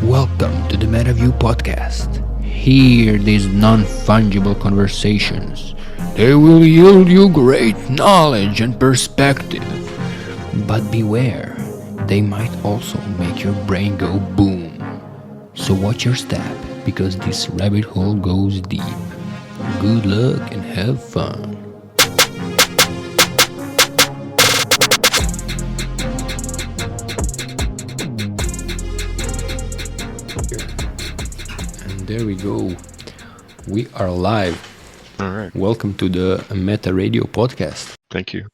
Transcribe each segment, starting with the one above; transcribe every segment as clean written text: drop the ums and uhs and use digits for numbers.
Welcome to the MetaView podcast. Hear these non-fungible conversations. They will yield you great knowledge and perspective. But beware, they might also make your brain go boom. So watch your step, because this rabbit hole goes deep. Good luck and have fun. And there we go. We are live. All right. Welcome to the Meta Radio podcast. Thank you.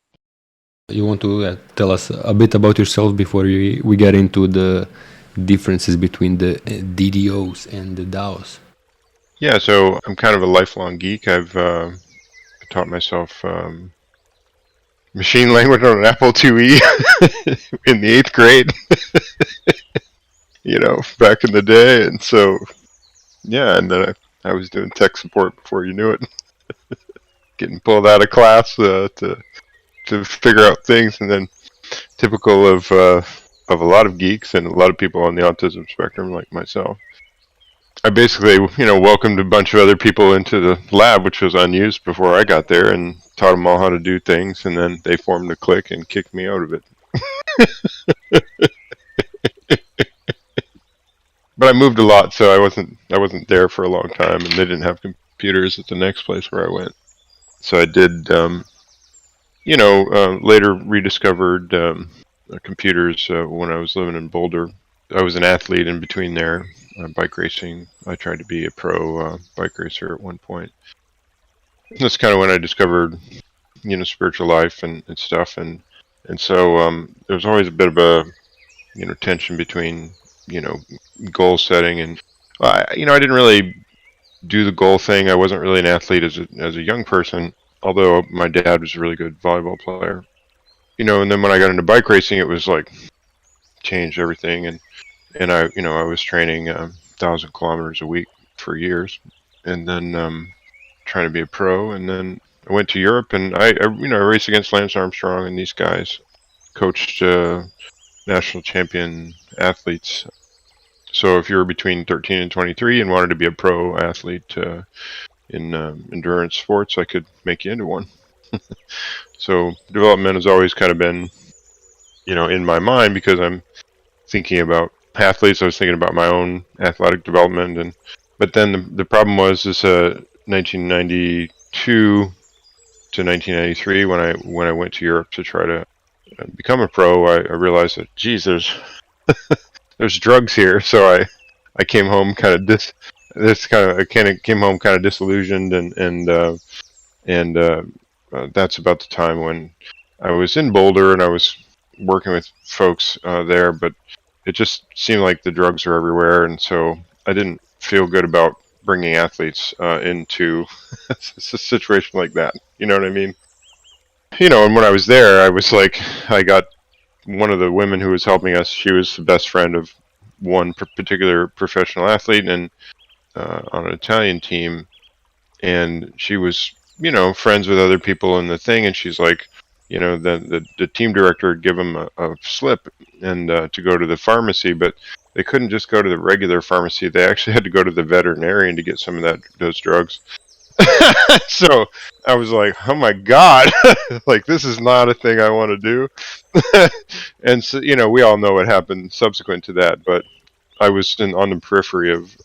You want to tell us a bit about yourself before we get into the differences between the DDOs and the DAOs? Yeah, so I'm kind of a lifelong geek. I've taught myself machine language on an Apple IIe in the 8th grade, back in the day. And so, yeah, and then I was doing tech support before you knew it, getting pulled out of class to figure out things. And then typical of a lot of geeks and a lot of people on the autism spectrum like myself, I basically, welcomed a bunch of other people into the lab, which was unused before I got there, and taught them all how to do things, and then they formed a clique and kicked me out of it. But I moved a lot, so I wasn't there for a long time, and they didn't have computers at the next place where I went. So I did, later rediscovered computers when I was living in Boulder. I was an athlete in between there, bike racing. I tried to be a pro bike racer at one point. That's kind of when I discovered, spiritual life and stuff. And so there was always a bit of a, tension between, goal setting and, I didn't really do the goal thing. I wasn't really an athlete as a young person, although my dad was a really good volleyball player. And then when I got into bike racing, it was like changed everything. And I was training 1,000 kilometers a week for years, and then trying to be a pro. And then I went to Europe, and I raced against Lance Armstrong and these guys, coached national champion athletes. So if you were between 13 and 23 and wanted to be a pro athlete in endurance sports, I could make you into one. So development has always kind of been, in my mind, because I'm thinking about athletes. I was thinking about my own athletic development, but then the problem was this 1992 to 1993 when I went to Europe to try to become a pro. I realized that there's drugs here. So I came home kind of came home kind of disillusioned, and that's about the time when I was in Boulder and I was working with folks there, but it just seemed like the drugs are everywhere, and so I didn't feel good about bringing athletes into a situation like that. You know what I mean? And when I was there, I was like, I got one of the women who was helping us. She was the best friend of one particular professional athlete, and on an Italian team, and she was, friends with other people in the thing, and she's like, the team director would give them a slip and to go to the pharmacy, but they couldn't just go to the regular pharmacy. They actually had to go to the veterinarian to get some of those drugs. So I was like, oh my God, like this is not a thing I want to do. And so, we all know what happened subsequent to that, but I was on the periphery of,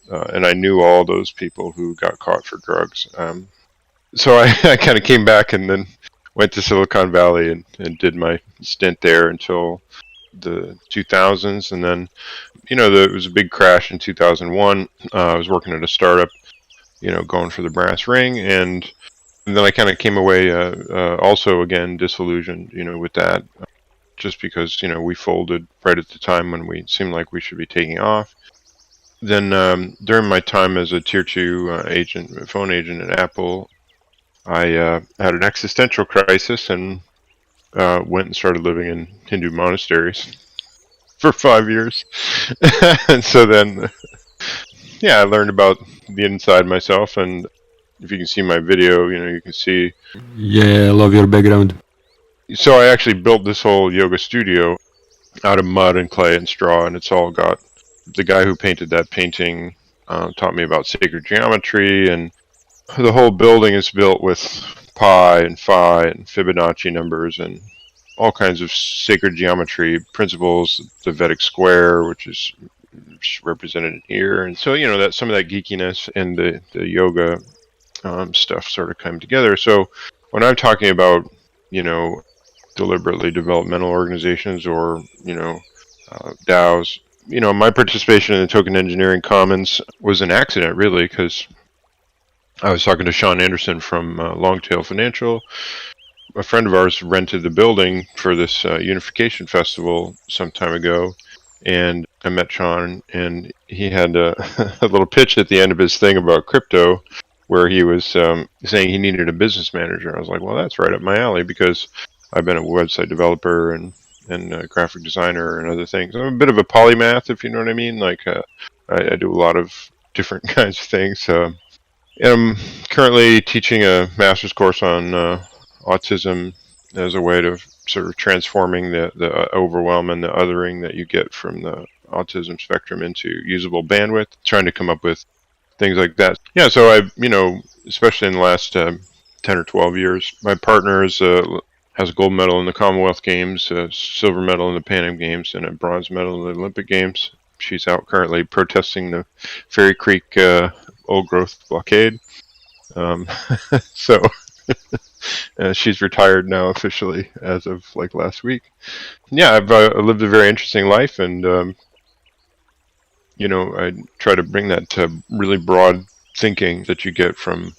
and I knew all those people who got caught for drugs. So I kind of came back and then went to Silicon Valley and did my stint there until the 2000s. And then, it was a big crash in 2001. I was working at a startup, going for the brass ring. And then I kind of came away also, again, disillusioned, with that. Just because, we folded right at the time when we seemed like we should be taking off. Then during my time as a tier 2 phone agent at Apple, I had an existential crisis and went and started living in Hindu monasteries for 5 years. And so then, I learned about the inside myself. And if you can see my video, you can see. Yeah, I love your background. So I actually built this whole yoga studio out of mud and clay and straw, and it's all got the guy who painted that painting taught me about sacred geometry, and the whole building is built with pi and phi and Fibonacci numbers and all kinds of sacred geometry principles, the Vedic square, which is represented here. And so, that some of that geekiness and the yoga stuff sort of come together. So when I'm talking about, deliberately developmental organizations or, DAOs, my participation in the Token Engineering Commons was an accident, really, because I was talking to Sean Anderson from Longtail Financial. A friend of ours rented the building for this Unification Festival some time ago, and I met Sean, and he had a little pitch at the end of his thing about crypto, where he was saying he needed a business manager. I was like, well, that's right up my alley, because I've been a website developer and a graphic designer and other things. I'm a bit of a polymath, if you know what I mean. Like, I do a lot of different kinds of things. I'm currently teaching a master's course on autism as a way to sort of transforming the overwhelm and the othering that you get from the autism spectrum into usable bandwidth, trying to come up with things like that. Yeah, so I've, especially in the last 10 or 12 years, my partner has a gold medal in the Commonwealth Games, a silver medal in the Pan Am Games, and a bronze medal in the Olympic Games. She's out currently protesting the Fairy Creek old growth blockade. So she's retired now officially as of like last week. Yeah, I've lived a very interesting life, and I try to bring that to really broad thinking that you get from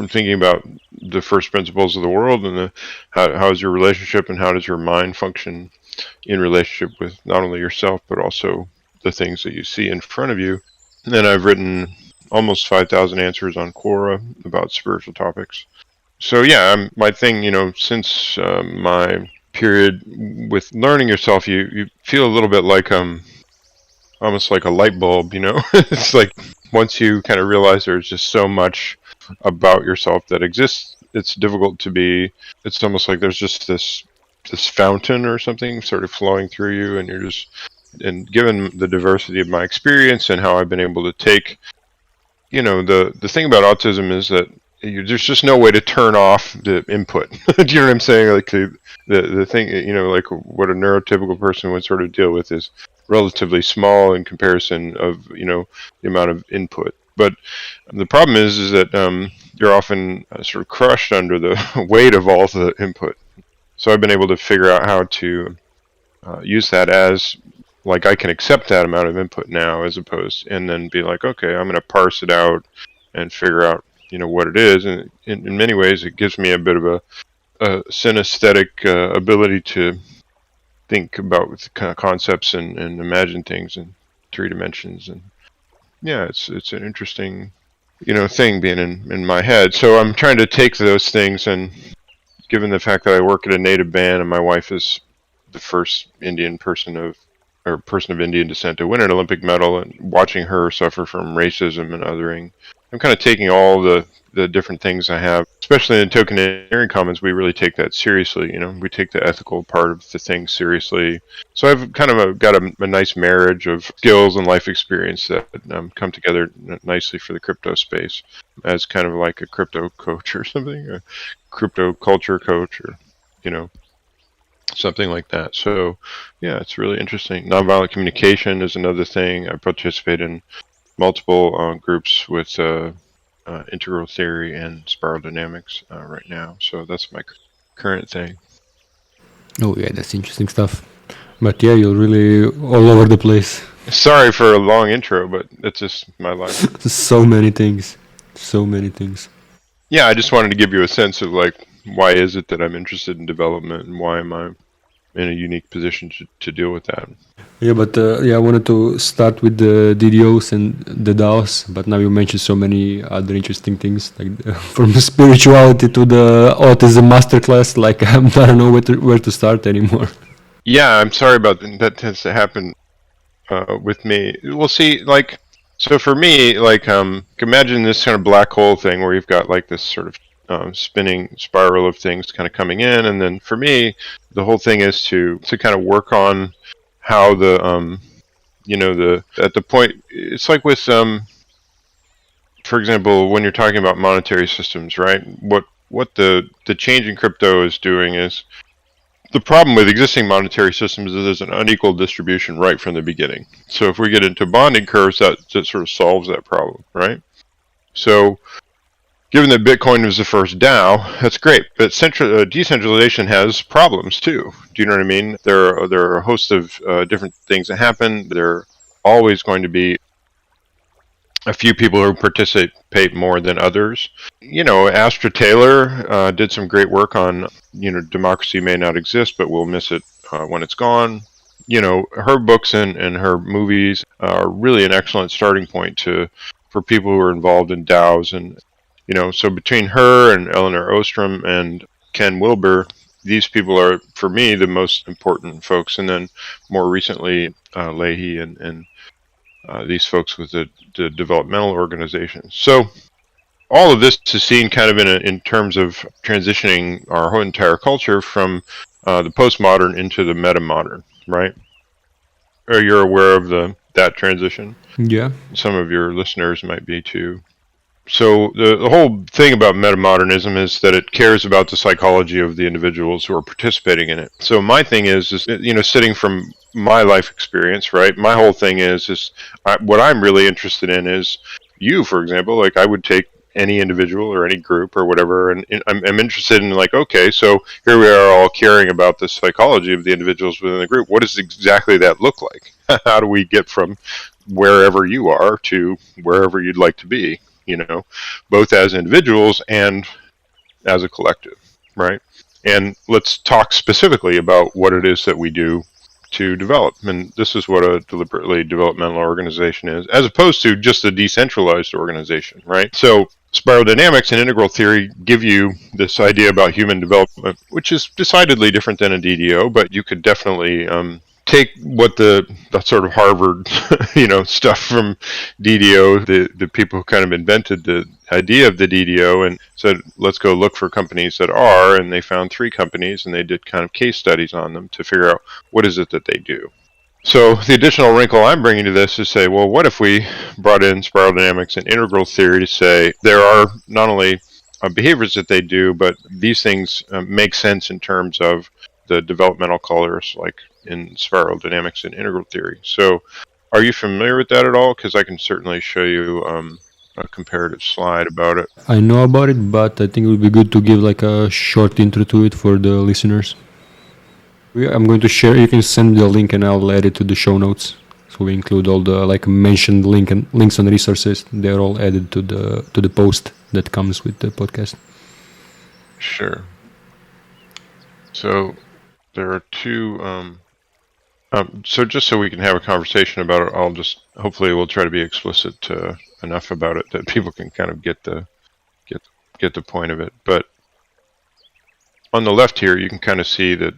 thinking about the first principles of the world, and how is your relationship and how does your mind function in relationship with not only yourself but also the things that you see in front of you. And then I've written almost 5,000 answers on Quora about spiritual topics. So yeah, my thing, since my period with learning yourself, you feel a little bit like almost like a light bulb, It's like once you kind of realize there's just so much about yourself that exists, it's difficult to be. It's almost like there's just this fountain or something sort of flowing through you, and and given the diversity of my experience and how I've been able to take, the thing about autism is that there's just no way to turn off the input. Do you know what I'm saying? Like the thing, like what a neurotypical person would sort of deal with is relatively small in comparison of, the amount of input. But the problem is that you're often sort of crushed under the weight of all the input. So I've been able to figure out how to use that as, like, I can accept that amount of input now, as opposed, and then be like, okay, I'm going to parse it out and figure out, what it is. And in many ways, it gives me a bit of a synesthetic ability to think about kind of concepts and imagine things in 3 dimensions. And yeah, it's an interesting, thing being in my head. So I'm trying to take those things, and given the fact that I work at a native band and my wife is the first Indian person of Indian descent to win an Olympic medal, and watching her suffer from racism and othering, I'm kind of taking all the different things I have, especially in Token Engineering Commons. We really take that seriously. We take the ethical part of the thing seriously. So I've kind of got a nice marriage of skills and life experience that come together nicely for the crypto space, as kind of like a crypto coach or something, a crypto culture coach, or something like that. So yeah, it's really interesting. Nonviolent communication is another thing. I participate in multiple groups with integral theory and spiral dynamics right now. So that's my current thing. Oh yeah, that's interesting stuff. But yeah, you're really all over the place. Sorry for a long intro, but that's just my life. So many things. Yeah, I just wanted to give you a sense of like, why is it that I'm interested in development, and why am I in a unique position to deal with that. Yeah, but I wanted to start with the DDOs and the DAOs, but now you mentioned so many other interesting things, like from the spirituality to the autism masterclass. Like I don't know where to start anymore. Yeah, I'm sorry about that. That tends to happen with me. We'll see. Like, so for me, like, imagine this kind of black hole thing where you've got like this sort of spinning spiral of things kind of coming in, and then for me, the whole thing is to kind of work on how the at the point, it's like with, for example, when you're talking about monetary systems, right? What the change in crypto is doing is, the problem with existing monetary systems is there's an unequal distribution right from the beginning. So if we get into bonding curves, that sort of solves that problem, right? So given that Bitcoin was the first DAO, that's great. But decentralization has problems too. Do you know what I mean? There are a host of different things that happen. There are always going to be a few people who participate more than others. Astra Taylor did some great work on, democracy may not exist, but we'll miss it when it's gone. Her books and her movies are really an excellent starting point for people who are involved in DAOs. And, so between her and Eleanor Ostrom and Ken Wilber, these people are, for me, the most important folks. And then more recently, Leahy and these folks with the developmental organizations. So all of this is seen kind of in terms of transitioning our whole entire culture from the postmodern into the metamodern, right? Are you aware of that transition? Yeah. Some of your listeners might be too. So the whole thing about metamodernism is that it cares about the psychology of the individuals who are participating in it. So my thing is sitting from my life experience, right? My whole thing is what I'm really interested in is you, for example. Like, I would take any individual or any group or whatever, and I'm interested in, like, okay, so here we are all caring about the psychology of the individuals within the group. What does exactly that look like? How do we get from wherever you are to wherever you'd like to be? Both as individuals and as a collective, right? And let's talk specifically about what it is that we do to develop. And this is what a deliberately developmental organization is, as opposed to just a decentralized organization, right? So spiral dynamics and integral theory give you this idea about human development, which is decidedly different than a DDO, but you could definitely take what the sort of Harvard, stuff from DDO, the people who kind of invented the idea of the DDO, and said, let's go look for companies that are, and they found 3 companies, and they did kind of case studies on them to figure out what is it that they do. So the additional wrinkle I'm bringing to this is say, well, what if we brought in spiral dynamics and integral theory to say there are not only behaviors that they do, but these things make sense in terms of the developmental colors, like in spiral dynamics and integral theory. So are you familiar with that at all? Because I can certainly show you a comparative slide about it. I know about it, but I think it would be good to give like a short intro to it for the listeners. I'm going to share. You can send the link, and I'll add it to the show notes. So we include all the mentioned links and resources. They're all added to the post that comes with the podcast. Sure. So there are 2. So just so we can have a conversation about it, hopefully we'll try to be explicit enough about it that people can kind of get the point of it. But on the left here, you can kind of see that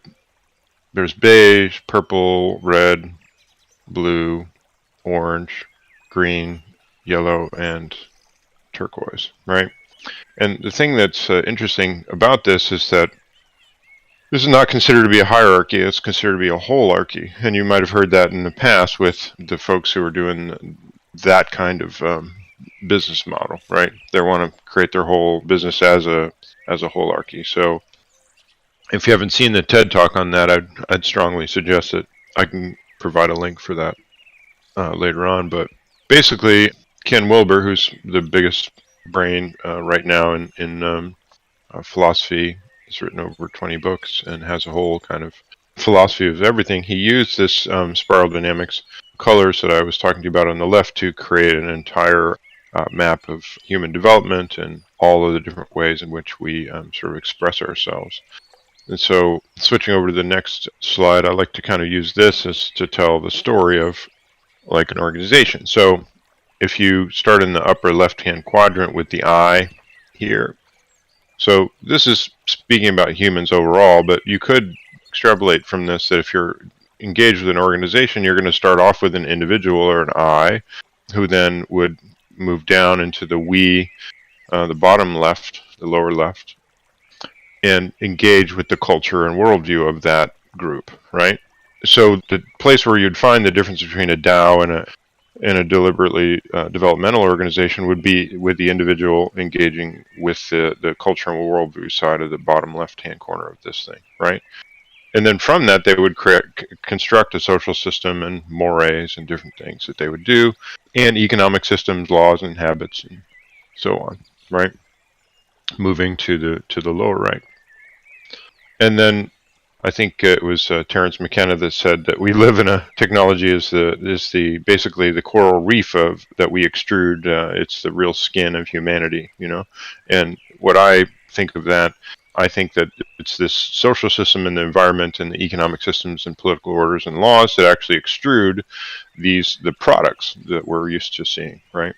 there's beige, purple, red, blue, orange, green, yellow, and turquoise, right? And the thing that's interesting about this is that this is not considered to be a hierarchy, it's considered to be a holarchy. And you might have heard that in the past with the folks who are doing that kind of business model, right? They want to create their whole business as a holarchy. So if you haven't seen the TED Talk on that, I'd strongly suggest it. I can provide a link for that later on. But basically, Ken Wilber, who's the biggest brain right now in philosophy, has written over 20 books and has a whole kind of philosophy of everything. He used this spiral dynamics colors that I was talking to you about on the left to create an entire map of human development and all of the different ways in which we sort of express ourselves. And so switching over to the next slide, I like to kind of use this as to tell the story of like an organization. So if you start in the upper left-hand quadrant with the I here, so this is speaking about humans overall, but you could extrapolate from this that if you're engaged with an organization, you're going to start off with an individual or an I, who then would move down into the we, the bottom left, the lower left, and engage with the culture and worldview of that group, right? So the place where you'd find the difference between a DAO and a deliberately developmental organization would be with the individual engaging with the culture and worldview side of the bottom left-hand corner of this thing, right? And then from that, they would construct a social system and mores and different things that they would do, and economic systems, laws, and habits, and so on, right? Moving to the lower right. And then I think it was Terence McKenna that said that we live in a technology is the basically the coral reef of that we extrude. It's the real skin of humanity, you know. And what I think of that, I think that it's this social system and the environment and the economic systems and political orders and laws that actually extrude the products that we're used to seeing, right?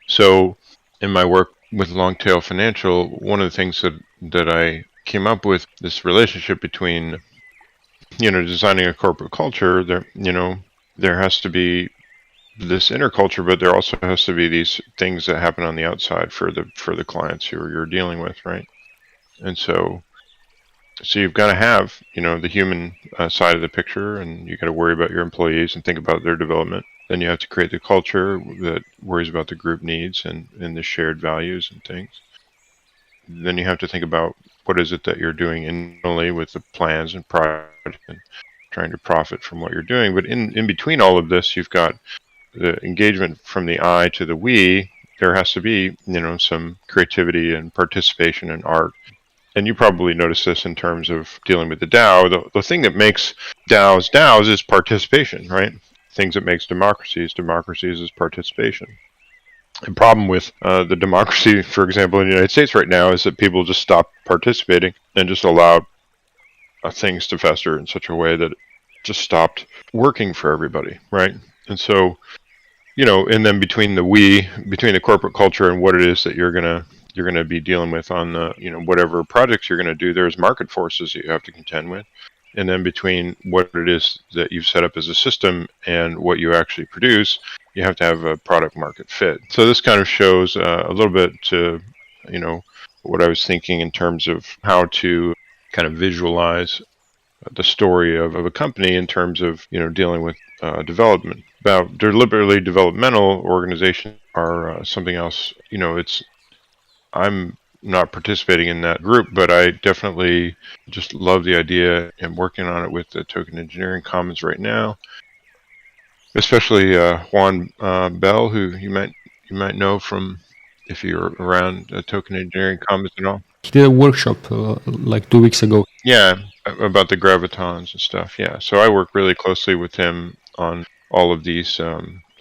So in my work with Longtail Financial, one of the things that I came up with this relationship between, designing a corporate culture, there has to be this inner culture, but there also has to be these things that happen on the outside for the clients who you're dealing with, right? And so you've got to have, the human side of the picture, and you got to worry about your employees and think about their development. Then you have to create the culture that worries about the group needs and the shared values and things. Then you have to think about what is it that you're doing internally with the plans and projects and trying to profit from what you're doing. But in between all of this, you've got the engagement from the I to the we. There has to be, some creativity and participation in art. And you probably notice this in terms of dealing with the DAO. The thing that makes DAOs is participation, right? Things that makes democracies is participation. The problem with the democracy, for example, in the United States right now is that people just stop participating and just allowed things to fester in such a way that it just stopped working for everybody, right? And so, and then between the corporate culture and what it is that you're gonna be dealing with on the, whatever projects you're gonna do, there's market forces that you have to contend with. And then between what it is that you've set up as a system and what you actually produce, you have to have a product market fit. So this kind of shows a little bit to, what I was thinking in terms of how to kind of visualize the story of a company in terms of, dealing with development. About deliberately developmental organizations are something else. I'm not participating in that group, but I definitely just love the idea and working on it with the Token Engineering Commons right now. Especially Juan Bell, who you might know from if you're around Token Engineering Commons and all. He did a workshop like 2 weeks ago. Yeah, about the gravitons and stuff. Yeah, so I work really closely with him on all of these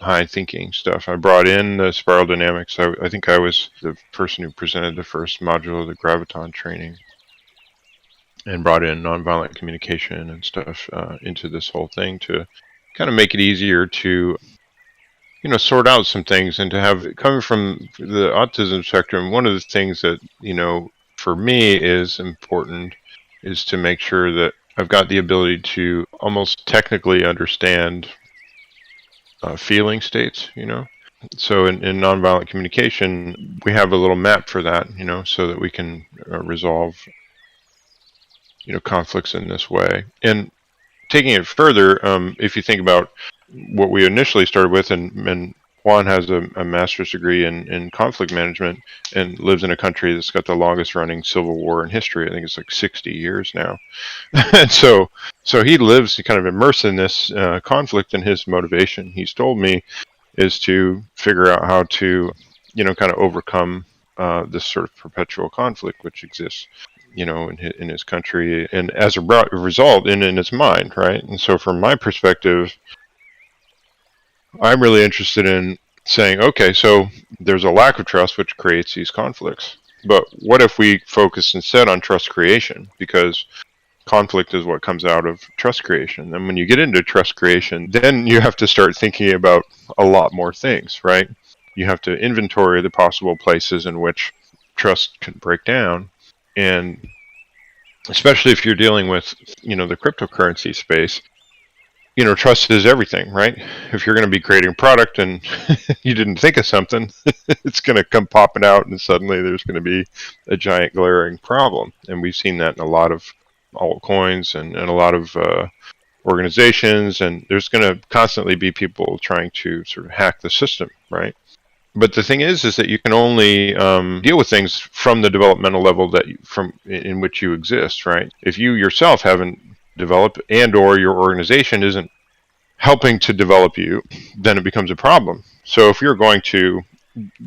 high thinking stuff. I brought in the spiral dynamics. I think I was the person who presented the first module of the graviton training and brought in nonviolent communication and stuff into this whole thing to kind of make it easier to, sort out some things and to have, coming from the autism spectrum, one of the things that, for me is important is to make sure that I've got the ability to almost technically understand feeling states, So in nonviolent communication, we have a little map for that, so that we can resolve, conflicts in this way. And taking it further, if you think about what we initially started with, and Juan has a master's degree in conflict management and lives in a country that's got the longest running civil war in history. I think it's like 60 years now. And so he lives kind of immersed in this conflict, and his motivation, he's told me, is to figure out how to, kind of overcome this sort of perpetual conflict which exists, in his country, and as a result in his mind, right? And so from my perspective, I'm really interested in saying, okay, so there's a lack of trust which creates these conflicts. But what if we focus instead on trust creation? Because conflict is what comes out of trust creation. And when you get into trust creation, then you have to start thinking about a lot more things, right? You have to inventory the possible places in which trust can break down. And especially if you're dealing with, the cryptocurrency space, trust is everything, right? If you're going to be creating a product and you didn't think of something, it's going to come popping out and suddenly there's going to be a giant glaring problem. And we've seen that in a lot of altcoins and a lot of organizations, and there's going to constantly be people trying to sort of hack the system, right? But the thing is that you can only deal with things from the developmental level in which you exist, right? If you yourself haven't developed, and/or your organization isn't helping to develop you, then it becomes a problem. So if you're going to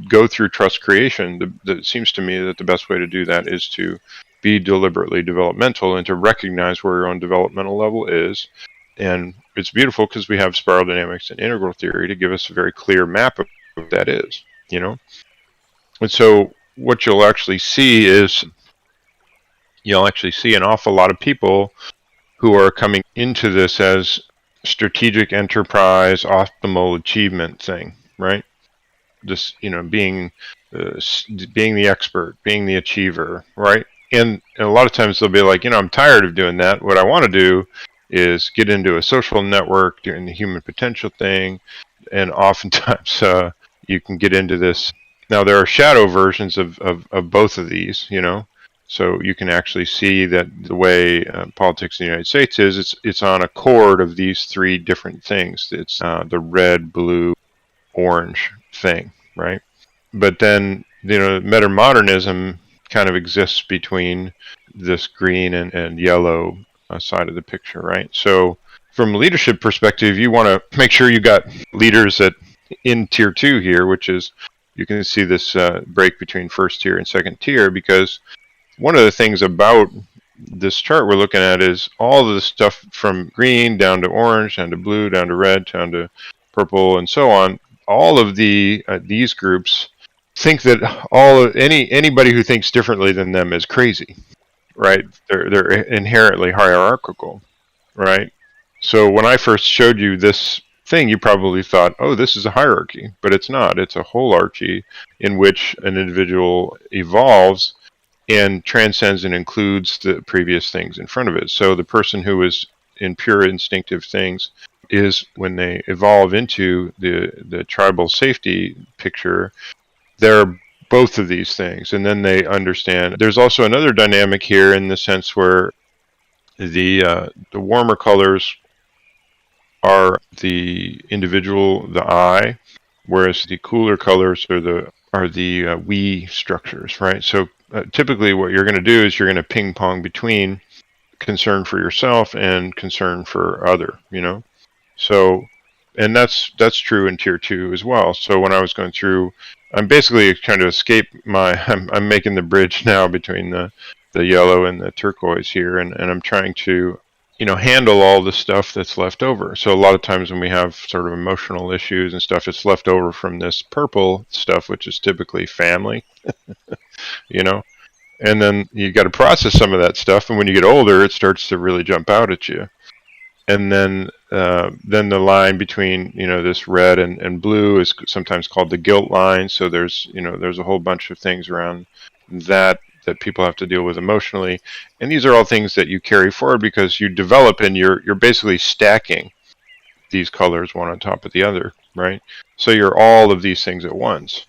go through trust creation, it seems to me that the best way to do that is to be deliberately developmental and to recognize where your own developmental level is. And it's beautiful because we have spiral dynamics and integral theory to give us a very clear map of what that is, you know? And so what you'll actually see is an awful lot of people who are coming into this as strategic enterprise, optimal achievement thing, right? Just, being the expert, being the achiever, right? And a lot of times they'll be like, I'm tired of doing that. What I want to do is get into a social network, doing the human potential thing, and oftentimes you can get into this. Now there are shadow versions of both of these, so you can actually see that the way politics in the United States is, it's on a chord of these three different things. It's the red, blue, orange thing, right? But then, metamodernism kind of exists between this green and yellow side of the picture, right? So from a leadership perspective, you want to make sure you got leaders that in tier 2 here, which is, you can see this break between first tier and second tier, because one of the things about this chart we're looking at is all of the stuff from green down to orange, down to blue, down to red, down to purple, and so on. All of these groups think that anybody who thinks differently than them is crazy, right? They're inherently hierarchical, right? So when I first showed you this thing, you probably thought, oh, this is a hierarchy, but it's not. It's a holarchy in which an individual evolves and transcends and includes the previous things in front of it. So the person who is in pure instinctive things is, when they evolve into the tribal safety picture, they're both of these things. And then they understand. There's also another dynamic here in the sense where the warmer colors are the individual, the I, whereas the cooler colors are the we structures, right? So typically what you're going to do is you're going to ping pong between concern for yourself and concern for other, So, and that's true in tier 2 as well. So when I was going through, I'm basically trying to escape I'm making the bridge now between the yellow and the turquoise here, and I'm trying to handle all the stuff that's left over. So a lot of times when we have sort of emotional issues and stuff, it's left over from this purple stuff, which is typically family, and then you got to process some of that stuff. And when you get older, it starts to really jump out at you. And then the line between, this red and blue is sometimes called the guilt line. So there's a whole bunch of things around that people have to deal with emotionally. And these are all things that you carry forward because you develop, and you're basically stacking these colors one on top of the other, right? So you're all of these things at once.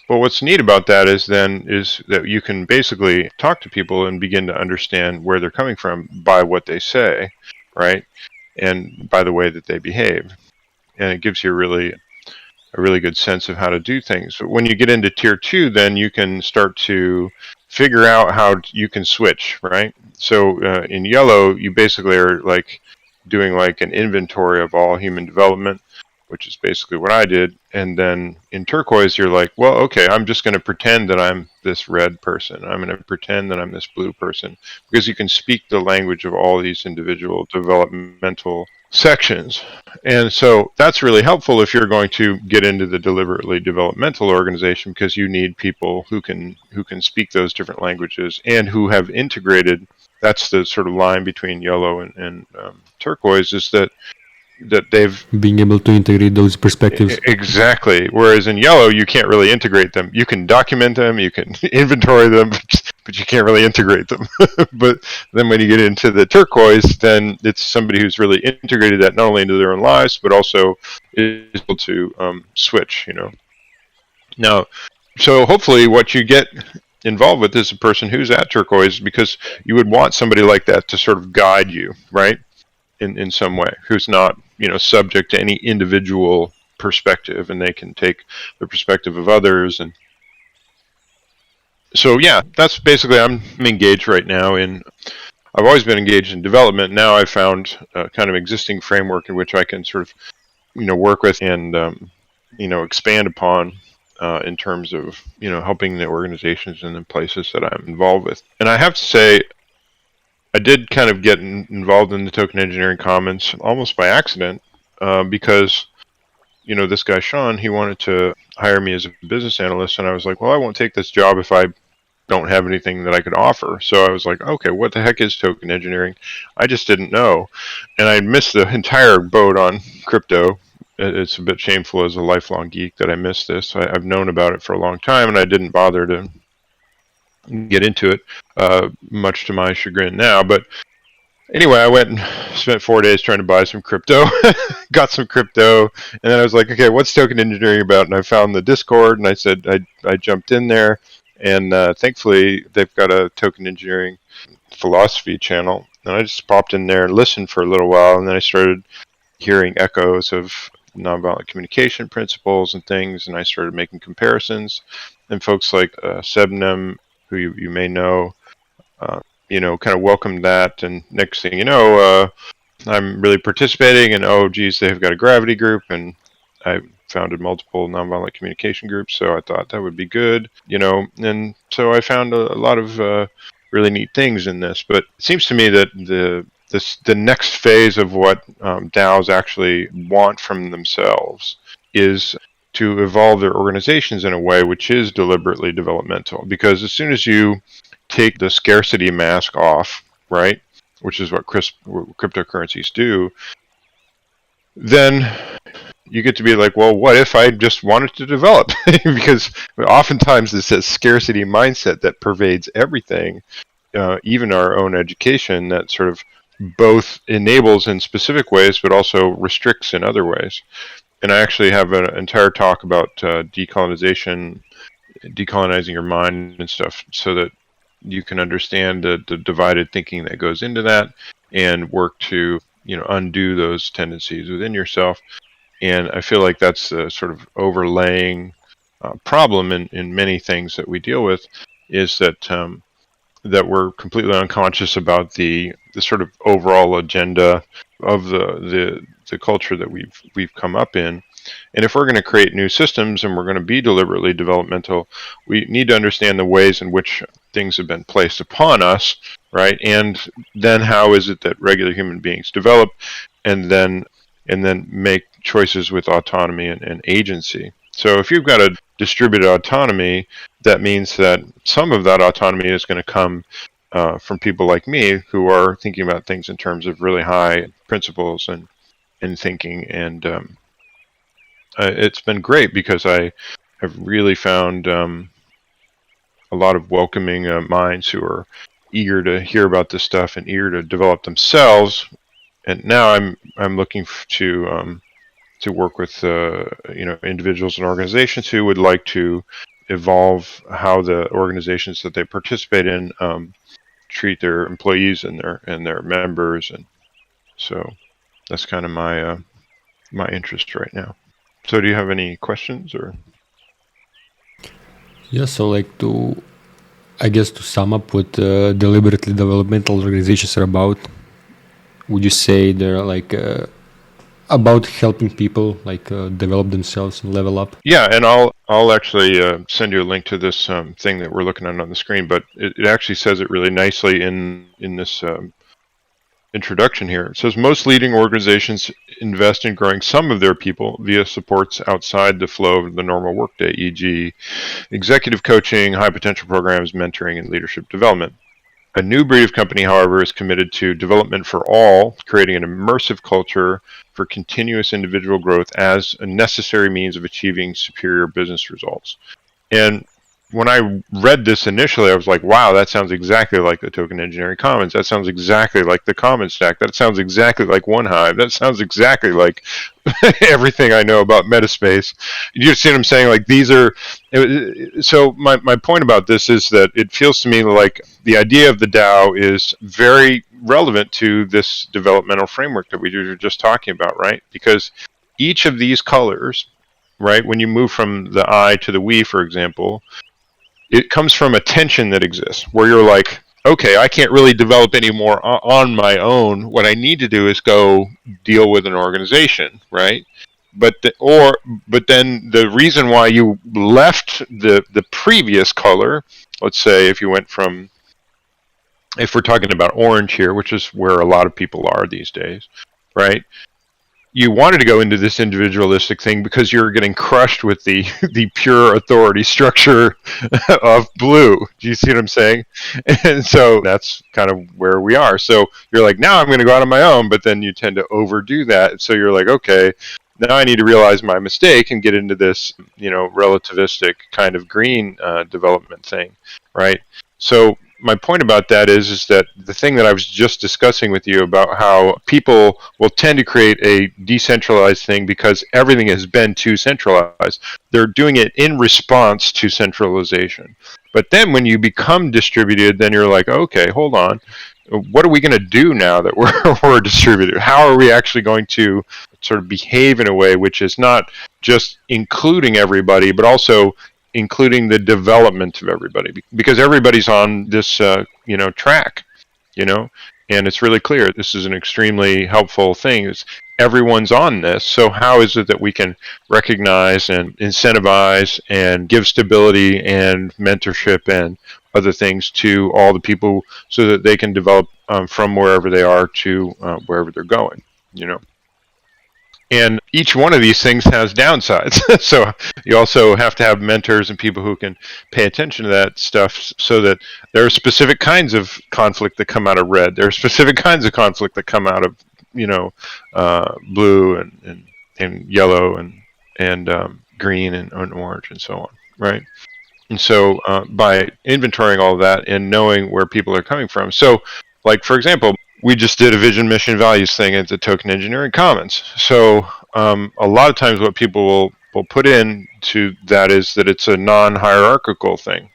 But what's neat about that is that you can basically talk to people and begin to understand where they're coming from by what they say, right? And by the way that they behave. And it gives you a really good sense of how to do things. But when you get into tier 2, then you can start to figure out how you can switch, right? So in yellow, you basically are like doing like an inventory of all human development, which is basically what I did. And then in turquoise, you're like, well, okay, I'm just going to pretend that I'm this red person. I'm going to pretend that I'm this blue person, because you can speak the language of all these individual developmental sections. And so that's really helpful if you're going to get into the deliberately developmental organization, because you need people who can speak those different languages and who have integrated. That's the sort of line between yellow and turquoise, is that they've being able to integrate those perspectives. Exactly. Whereas in yellow, you can't really integrate them. You can document them, you can inventory them, but you can't really integrate them. But then when you get into the turquoise, then it's somebody who's really integrated that not only into their own lives, but also is able to switch, Now, so hopefully what you get involved with is a person who's at turquoise, because you would want somebody like that to sort of guide you, right? in some way, who's not, subject to any individual perspective, and they can take the perspective of others. And so, yeah, that's basically, I'm engaged right now I've always been engaged in development. Now I've found a kind of existing framework in which I can sort of, work with and, expand upon in terms of, helping the organizations and the places that I'm involved with. And I have to say, I did kind of get involved in the token engineering commons almost by accident because, this guy, Sean, he wanted to hire me as a business analyst. And I was like, well, I won't take this job if I don't have anything that I could offer. So I was like, okay, what the heck is token engineering? I just didn't know. And I missed the entire boat on crypto. It's a bit shameful as a lifelong geek that I missed this. I've known about it for a long time, and I didn't bother to get into it, much to my chagrin now. But anyway, I went and spent 4 days trying to buy some crypto, got some crypto, and then I was like, okay, what's token engineering about? And I found the Discord, and I said, I jumped in there, and thankfully they've got a token engineering philosophy channel, and I just popped in there and listened for a little while, and then I started hearing echoes of nonviolent communication principles and things, and I started making comparisons. And folks like Sebnem, who you may know, kind of welcomed that. And next thing you know, I'm really participating, and oh, geez, they've got a gravity group, and I founded multiple nonviolent communication groups, so I thought that would be good, and so I found a lot of really neat things in this. But it seems to me that the next phase of what DAOs actually want from themselves is to evolve their organizations in a way which is deliberately developmental. Because as soon as you take the scarcity mask off, right, which is what cryptocurrencies do, then you get to be like, well, what if I just wanted to develop? Because oftentimes it's a scarcity mindset that pervades everything, even our own education, that sort of both enables in specific ways but also restricts in other ways. And I actually have an entire talk about decolonization, decolonizing your mind and stuff, so that you can understand the divided thinking that goes into that and work to undo those tendencies within yourself. And I feel like that's the sort of overlaying problem in many things that we deal with, is that that we're completely unconscious about the sort of overall agenda of the culture that we've come up in. And if we're going to create new systems and we're going to be deliberately developmental, we need to understand the ways in which things have been placed upon us, right? And then how is it that regular human beings develop and then make choices with autonomy and agency. So if you've got a distributed autonomy, that means that some of that autonomy is going to come from people like me, who are thinking about things in terms of really high principles and thinking. And it's been great because I have really found a lot of welcoming minds who are eager to hear about this stuff and eager to develop themselves. And now I'm looking to work with individuals and organizations who would like to evolve how the organizations that they participate in treat their employees and their members. And so that's kind of my interest right now. So do you have any questions? Or yeah, so I guess to sum up what deliberately developmental organizations are about, would you say they're about helping people develop themselves and level up? Yeah, and I'll actually send you a link to this thing that we're looking at on the screen, but it actually says it really nicely in this introduction here. It says most leading organizations invest in growing some of their people via supports outside the flow of the normal workday, e.g. executive coaching, high potential programs, mentoring, and leadership development. A new breed of company, however, is committed to development for all, creating an immersive culture for continuous individual growth as a necessary means of achieving superior business results. And when I read this initially, I was like, wow, that sounds exactly like the Token Engineering Commons. That sounds exactly like the Common Stack. That sounds exactly like OneHive. That sounds exactly like everything I know about Metaspace. You see what I'm saying? Like, these are... So my point about this is that it feels to me like the idea of the DAO is very relevant to this developmental framework that we were just talking about, right? Because each of these colors, right, when you move from the I to the we, for example, it comes from a tension that exists where you're like, okay, I can't really develop anymore on my own. What I need to do is go deal with an organization, right? But then the reason why you left the previous color, let's say if we're talking about orange here, which is where a lot of people are these days, right? You wanted to go into this individualistic thing because you're getting crushed with the pure authority structure of blue. Do you see what I'm saying? And so that's kind of where we are. So you're like, now I'm going to go out on my own, but then you tend to overdo that. So you're like, okay, now I need to realize my mistake and get into this, relativistic kind of green development thing, right? So my point about that is that the thing that I was just discussing with you about how people will tend to create a decentralized thing because everything has been too centralized. They're doing it in response to centralization. But then when you become distributed, then you're like, okay, hold on. What are we going to do now that we're distributed? How are we actually going to sort of behave in a way which is not just including everybody, but also including the development of everybody, because everybody's on this, track, and it's really clear this is an extremely helpful thing. Everyone's on this, so how is it that we can recognize and incentivize and give stability and mentorship and other things to all the people so that they can develop from wherever they are to wherever they're going, And each one of these things has downsides. So you also have to have mentors and people who can pay attention to that stuff so that there are specific kinds of conflict that come out of red. There are specific kinds of conflict that come out of, blue and yellow and green and orange and so on, right? And so by inventorying all of that and knowing where people are coming from. So, like, for example, we just did a vision, mission, values thing at the Token Engineering Commons. So a lot of times what people will put in to that is that it's a non-hierarchical thing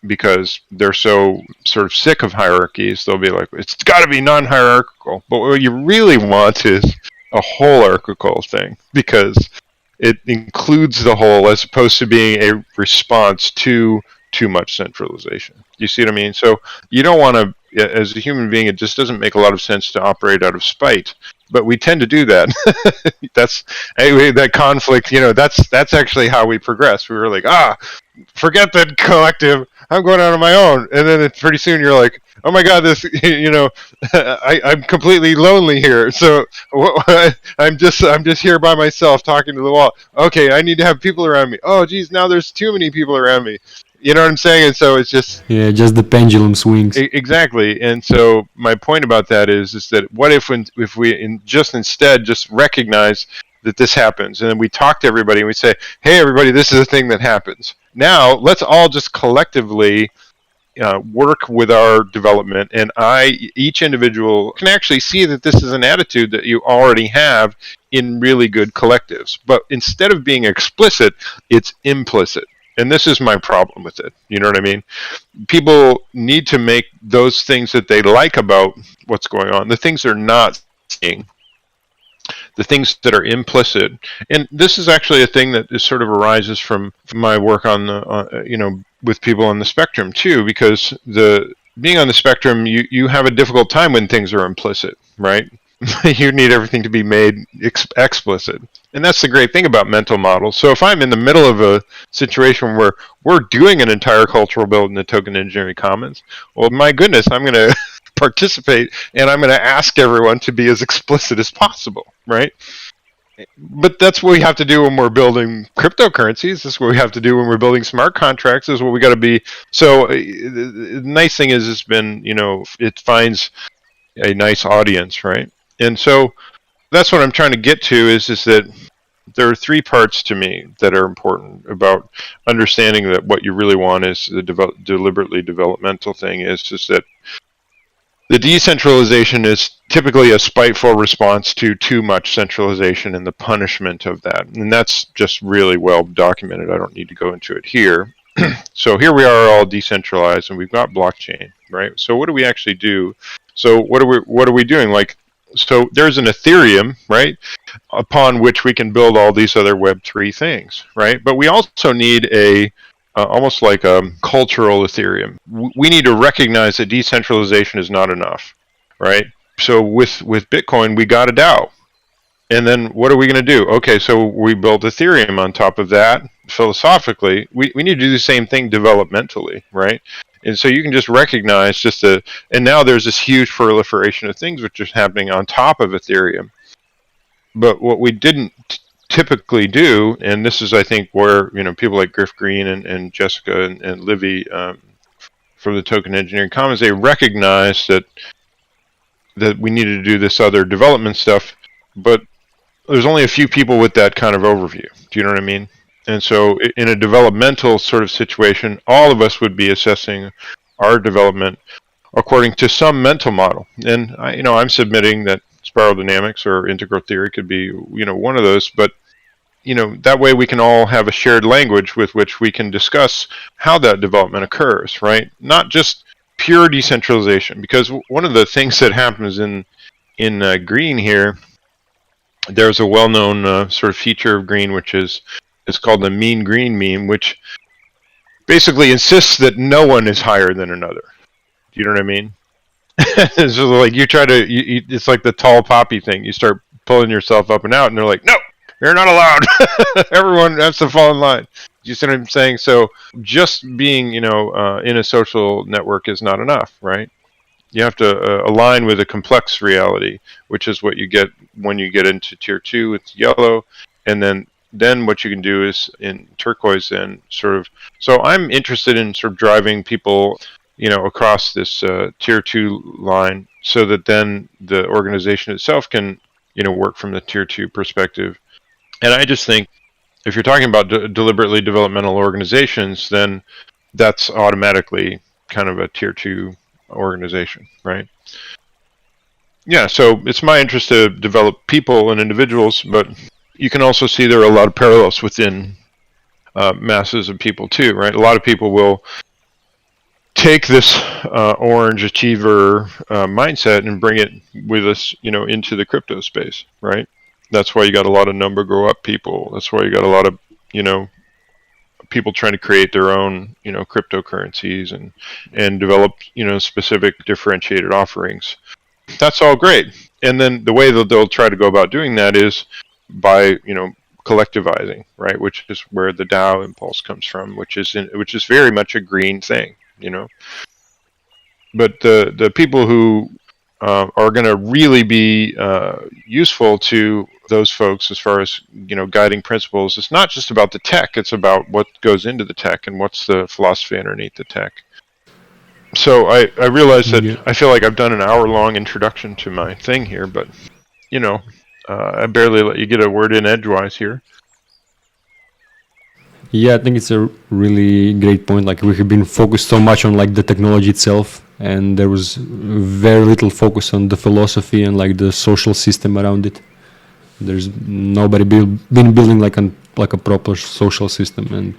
because they're so sort of sick of hierarchies. They'll be like, it's got to be non-hierarchical. But what you really want is a whole-archical thing because it includes the whole as opposed to being a response to too much centralization. You see what I mean? So you don't want to, as a human being, it just doesn't make a lot of sense to operate out of spite. But we tend to do that. That's anyway, that conflict, that's actually how we progress. We were like, forget that collective. I'm going out on my own. And then pretty soon you're like, oh my God, this, I'm completely lonely here. So I'm just here by myself talking to the wall. Okay, I need to have people around me. Oh, geez, now there's too many people around me. You know what I'm saying? And so it's just... Yeah, just the pendulum swings. Exactly. And so my point about that is that what if we instead just recognize that this happens, and then we talk to everybody and we say, hey, everybody, this is a thing that happens. Now, let's all just collectively work with our development, and each individual can actually see that this is an attitude that you already have in really good collectives. But instead of being explicit, it's implicit. And this is my problem with it. You know what I mean? People need to make those things that they like about what's going on, the things they're not seeing, the things that are implicit. And this is actually a thing that is sort of arises from my work on the, with people on the spectrum too, because being on the spectrum, you have a difficult time when things are implicit, right? You need everything to be made explicit. And that's the great thing about mental models. So if I'm in the middle of a situation where we're doing an entire cultural build in the Token Engineering Commons, well, my goodness, I'm going to participate and I'm going to ask everyone to be as explicit as possible, right? But that's what we have to do when we're building cryptocurrencies. This is what we have to do when we're building smart contracts. This is what we got to be. So the nice thing is it's been, it finds a nice audience, right? And so that's what I'm trying to get to is that there are three parts to me that are important about understanding that what you really want is the deliberately developmental thing is just that the decentralization is typically a spiteful response to too much centralization and the punishment of that. And that's just really well documented. I don't need to go into it here. So here we are all decentralized and we've got blockchain. right? So what do we actually do? So what are we doing? Like, so there's an Ethereum, right, upon which we can build all these other Web3 things, right? But we also need a almost like a cultural Ethereum. We need to recognize that decentralization is not enough, right? So with Bitcoin, we got a DAO. And then what are we going to do? Okay, so we built Ethereum on top of that. Philosophically, we need to do the same thing developmentally, right? And so you can just recognize and now there's this huge proliferation of things which is happening on top of Ethereum. But what we didn't typically do, and this is, I think, where, you know, people like Griff Green and Jessica and Livy from the Token Engineering Commons, they recognized that we needed to do this other development stuff, but there's only a few people with that kind of overview. Do you know what I mean? And so in a developmental sort of situation, all of us would be assessing our development according to some mental model. And I'm submitting that spiral dynamics or integral theory could be, you know, one of those, but you know, that way we can all have a shared language with which we can discuss how that development occurs, right? Not just pure decentralization, because one of the things that happens in Green here, there's a well-known sort of feature of Green, which is called the mean green meme, which basically insists that no one is higher than another. Do you know what I mean? It's just like you try to, it's like the tall poppy thing. You start pulling yourself up and out, and they're like, no, you're not allowed. Everyone has to fall in line. You see what I'm saying? So just being, you know, in a social network is not enough, right? You have to align with a complex reality, which is what you get when you get into tier 2 with yellow, and then what you can do is in turquoise and sort of. So I'm interested in sort of driving people, you know, across this tier 2 line, so that then the organization itself can, you know, work from the tier 2 perspective. And I just think if you're talking about deliberately developmental organizations, then that's automatically kind of a tier 2 organization, right? Yeah, so it's my interest to develop people and individuals, but you can also see there are a lot of parallels within masses of people too, right? A lot of people will take this orange achiever mindset and bring it with us, you know, into the crypto space, right? That's why you got a lot of number grow up people. That's why you got a lot of, you know, people trying to create their own, you know, cryptocurrencies and develop, you know, specific differentiated offerings. That's all great. And then the way that they'll try to go about doing that is by, you know, collectivizing, right? Which is where the DAO impulse comes from, which is very much a green thing, you know. But the people who are going to really be useful to those folks as far as, you know, guiding principles, it's not just about the tech, it's about what goes into the tech and what's the philosophy underneath the tech. So I realize that I feel like I've done an hour-long introduction to my thing here, but, you know, I barely let you get a word in edgewise here. Yeah, I think it's a really great point. Like, we have been focused so much on like the technology itself, and there was very little focus on the philosophy and like the social system around it. There's nobody been building like a proper social system, and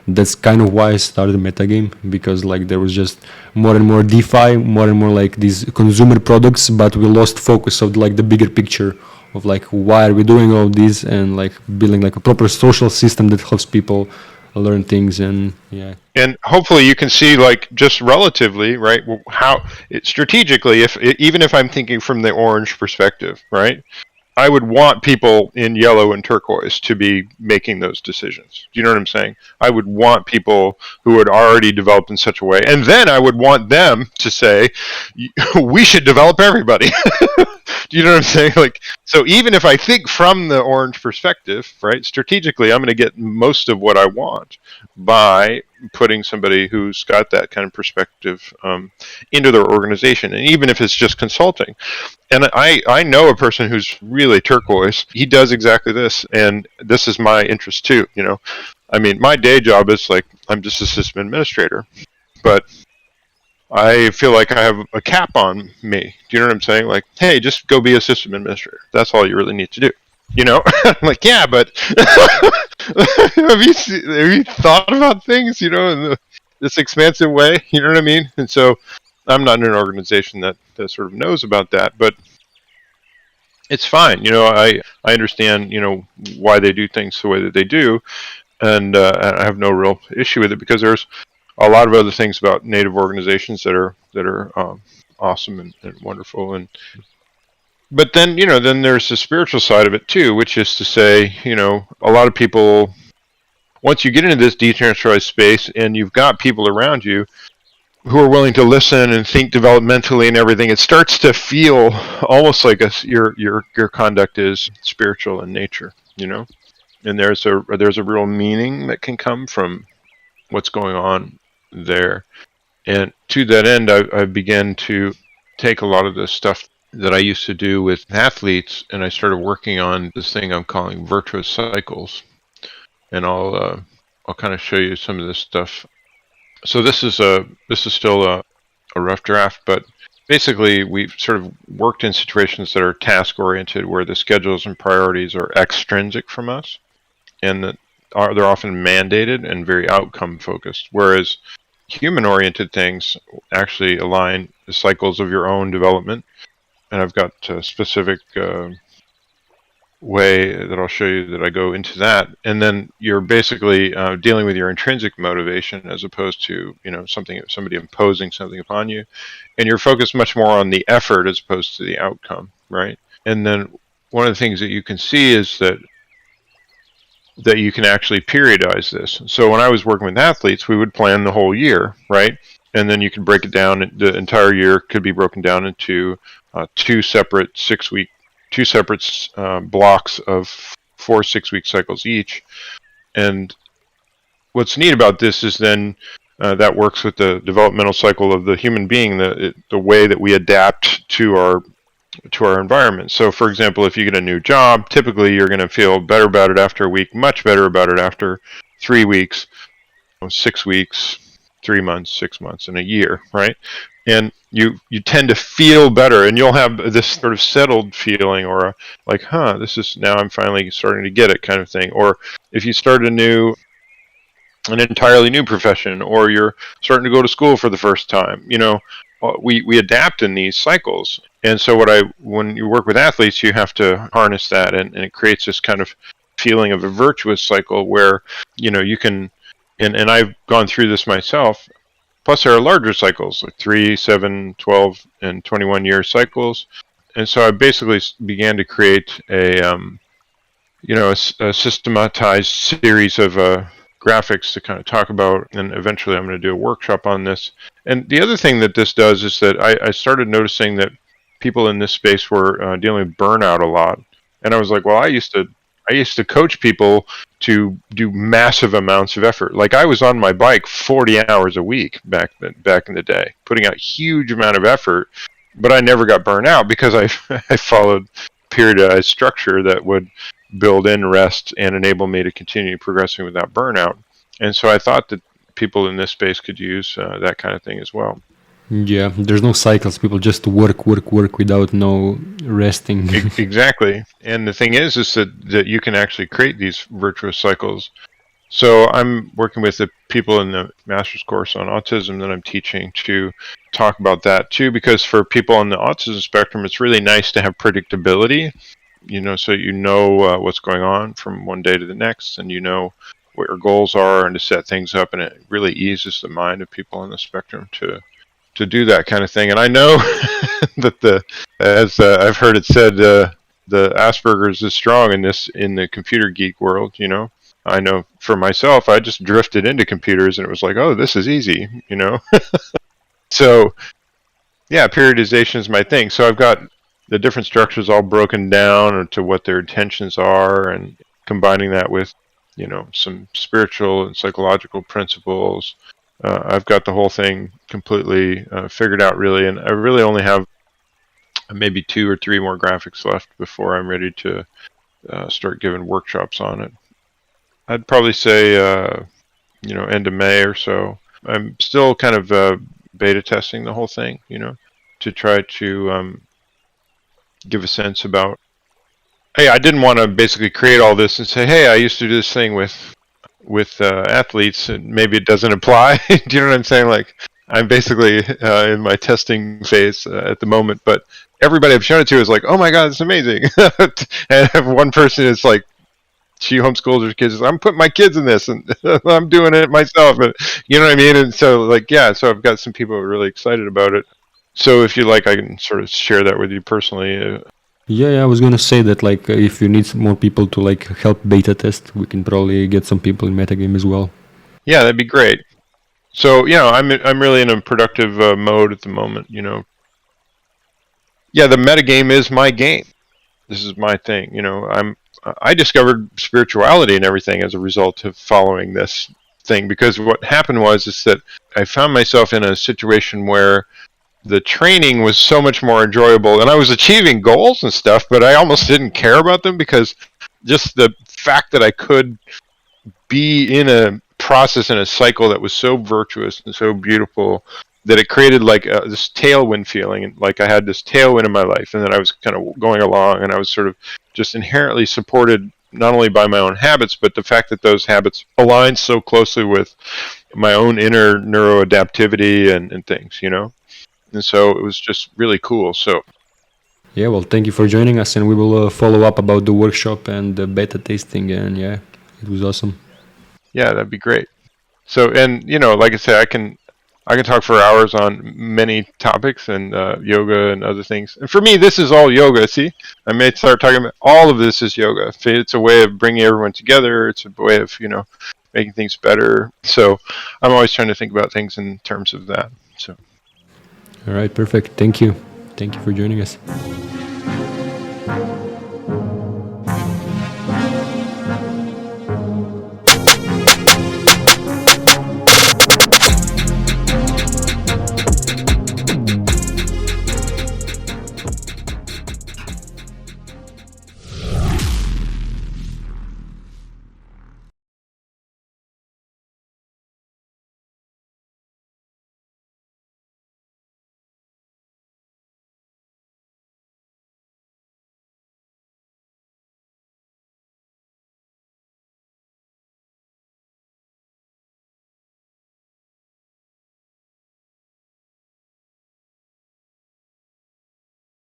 that's kind of why I started Metagame, because like there was just more and more DeFi, more and more like these consumer products, but we lost focus of like the bigger picture of like why are we doing all this, and like building like a proper social system that helps people learn things. And yeah, and hopefully you can see, like, just relatively, right, how strategically, even if I'm thinking from the orange perspective, right, I would want people in yellow and turquoise to be making those decisions. Do you know what I'm saying? I would want people who had already developed in such a way, and then I would want them to say, we should develop everybody. Do you know what I'm saying? Like, so even if I think from the orange perspective, right, strategically, I'm going to get most of what I want by putting somebody who's got that kind of perspective into their organization, and even if it's just consulting. And I know a person who's really turquoise. He does exactly this, and this is my interest too, you know. I mean, my day job is like, I'm just a system administrator, but I feel like I have a cap on me. Do you know what I'm saying? Like, hey, just go be a system administrator. That's all you really need to do. You know? I'm like, yeah, but have you thought about things, you know, in this expansive way? You know what I mean? And so I'm not in an organization that sort of knows about that, but it's fine. I understand, why they do things the way that they do, and I have no real issue with it because there's a lot of other things about native organizations that are awesome and wonderful. But then, then there's the spiritual side of it too, which is to say, a lot of people, once you get into this decentralized space and you've got people around you who are willing to listen and think developmentally and everything, it starts to feel almost like your conduct is spiritual in nature, and there's a real meaning that can come from what's going on there. And to that end, I began to take a lot of the stuff that I used to do with athletes, and I started working on this thing I'm calling Virtua Cycles. And I'll kind of show you some of this stuff. So this is still a rough draft, but basically we've sort of worked in situations that are task oriented, where the schedules and priorities are extrinsic from us, and that they're often mandated and very outcome focused, whereas human oriented things actually align the cycles of your own development. And I've got a specific way that I'll show you that I go into that. And then you're basically dealing with your intrinsic motivation as opposed to, somebody imposing something upon you. And you're focused much more on the effort as opposed to the outcome, right? And then one of the things that you can see is that you can actually periodize this. So when I was working with athletes, we would plan the whole year, right? And then you could break it down. The entire year could be broken down into two separate blocks of 4 6-week cycles each. And what's neat about this is then that works with the developmental cycle of the human being, the way that we adapt to our environment. So for example, if you get a new job, typically you're going to feel better about it after a week, much better about it after 3 weeks, 6 weeks, 3 months, 6 months, and a year, right? And you tend to feel better, and you'll have this sort of settled feeling, or this is, now I'm finally starting to get it kind of thing. Or if you start an entirely new profession, or you're starting to go to school for the first time, we adapt in these cycles. And so when you work with athletes, you have to harness that, and it creates this kind of feeling of a virtuous cycle where, you can, and I've gone through this myself. Plus there are larger cycles, like 3, 7, 12, and 21 year cycles. And so I basically began to create a systematized series of graphics to kind of talk about, and eventually I'm going to do a workshop on this. And the other thing that this does is that I started noticing that people in this space were dealing with burnout a lot. And I was like, well, I used to coach people to do massive amounts of effort. Like I was on my bike 40 hours a week back in the day, putting out huge amount of effort, but I never got burnt out because I followed periodized structure that would build in rest and enable me to continue progressing without burnout. And so I thought that people in this space could use that kind of thing as well. Yeah, there's no cycles. People just work without no resting. Exactly. And the thing is that you can actually create these virtuous cycles. So I'm working with the people in the master's course on autism that I'm teaching to talk about that too, because for people on the autism spectrum, it's really nice to have predictability, so what's going on from one day to the next, and what your goals are, and to set things up, and it really eases the mind of people on the spectrum to do that kind of thing. And I know that as I've heard it said, the Asperger's is strong in the computer geek world. I know for myself, I just drifted into computers, and it was like, oh, this is easy. So yeah, periodization is my thing. So I've got the different structures all broken down to what their intentions are, and combining that with some spiritual and psychological principles. I've got the whole thing completely figured out, really, and I really only have maybe 2 or 3 more graphics left before I'm ready to start giving workshops on it. I'd probably say, end of May or so. I'm still kind of beta testing the whole thing, to try to give a sense about, hey, I didn't want to basically create all this and say, hey, I used to do this thing with athletes, and maybe it doesn't apply. Do you know what I'm saying? Like, I'm basically in my testing phase at the moment, but everybody I've shown it to is like, "Oh my god, it's amazing!" And if one person is like, she homeschools her kids. I'm putting my kids in this, and I'm doing it myself. And you know what I mean? And so, like, yeah. So I've got some people who are really excited about it. So if you like, I can sort of share that with you personally. Yeah, I was gonna say that like if you need some more people to like help beta test, we can probably get some people in metagame as well. Yeah, that'd be great. So I'm really in a productive mode at the moment. Yeah, the metagame is my game. This is my thing. I discovered spirituality and everything as a result of following this thing, because what happened is that I found myself in a situation where the training was so much more enjoyable, and I was achieving goals and stuff, but I almost didn't care about them, because just the fact that I could be in a process, in a cycle that was so virtuous and so beautiful, that it created like this tailwind feeling, and like I had this tailwind in my life, and then I was kind of going along, and I was sort of just inherently supported not only by my own habits, but the fact that those habits aligned so closely with my own inner neuroadaptivity and things, and so it was just really cool. So Yeah, well, thank you for joining us, and we will follow up about the workshop and the beta testing. And yeah, it was awesome. yeah, that'd be great. So, and like I say, I can talk for hours on many topics, and yoga and other things. And for me, this is all yoga. See, I may start talking about all of this is yoga. It's a way of bringing everyone together. It's a way of making things better. So I'm always trying to think about things in terms of that. So All right, perfect. Thank you for joining us.